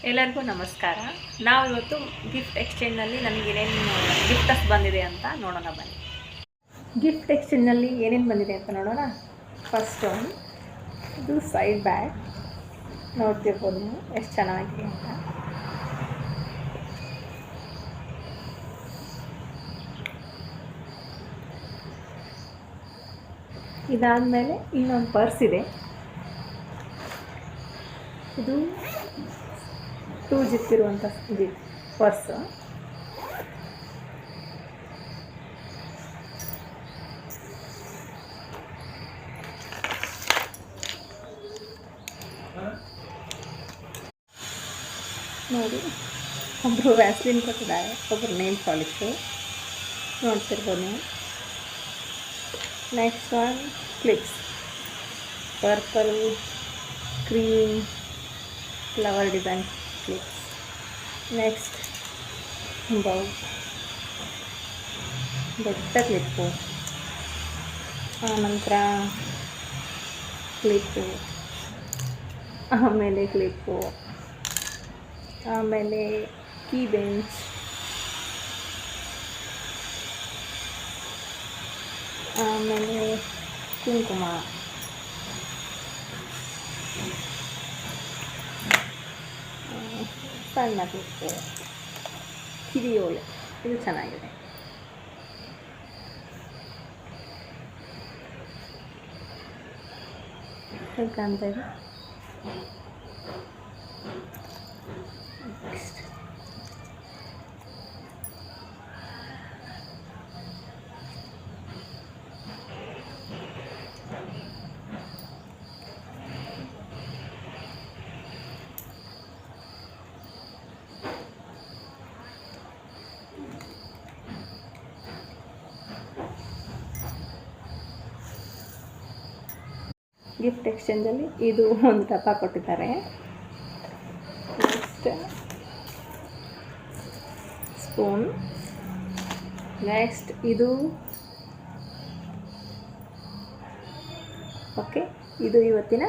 ಎಲ್ಲರಿಗೂ ನಮಸ್ಕಾರ. ನಾವು ಇವತ್ತು ಗಿಫ್ಟ್ ಎಕ್ಸ್ಚೇಂಜ್ನಲ್ಲಿ ನನಗೇನೇನು ಗಿಫ್ಟಸ್ ಬಂದಿದೆ ಅಂತ ನೋಡೋಣ ಬನ್ನಿ. ಗಿಫ್ಟ್ ಎಕ್ಸ್ಚೇಂಜ್ನಲ್ಲಿ ಏನೇನು ಬಂದಿದೆ ಅಂತ ನೋಡೋಣ. ಫಸ್ಟ್ ಒಂದು ಇದು ಸೈಡ್ ಬ್ಯಾಗ್ ನೋಡ್ತಿರ್ಬೋದು ನೀವು ಎಷ್ಟು ಚೆನ್ನಾಗಿದೆ ಅಂತ. ಇದಾದಮೇಲೆ ಇನ್ನೊಂದು ಪರ್ಸ್ ಇದೆ. ಇದು 2 ಜಿಪ್ ಇರುವಂಥ ಪರ್ಸು. ನೋಡಿ, ಒಬ್ಬರು ವ್ಯಾಸ್ಲಿನ್ ಕೊಟ್ಟಿದ್ದಾರೆ, ಒಬ್ಬರು ನೇಲ್ ಪಾಲಿಶು ನೋಡ್ತಿರ್ಬೋದು ನೀವು. Next one clips, purple cream flower design clips. Next ದೊಡ್ಡ ಕ್ಲಿಪ್ಪು, ಆನಂತರ ಕ್ಲಿಪ್ಪು, ಆಮೇಲೆ ಕ್ಲಿಪ್ಪು, ಆಮೇಲೆ ಕೀ ಬೆಂಚ್, ಆಮೇಲೆ ಕುಂಕುಮ, ಸಣ್ಣ ಕ್ಲಿಪ್ಪು, ಕಿವಿಯೋಲೆ. ಇದು ಚೆನ್ನಾಗಿದೆ. ಹೇಗೆ ಕಾಣ್ತಾ ಇದೆ? ನೆಕ್ಸ್ಟ್ ಗಿಫ್ಟ್ ಎಕ್ಸ್ಚೇಂಜಲ್ಲಿ ಇದು ಒಂದು ಡಬ್ಬ ಕೊಟ್ಟಿದ್ದಾರೆ. Next spoon. ನೆಕ್ಸ್ಟ್ ಇದು ಓಕೆ, ಇದು ಇವತ್ತಿನ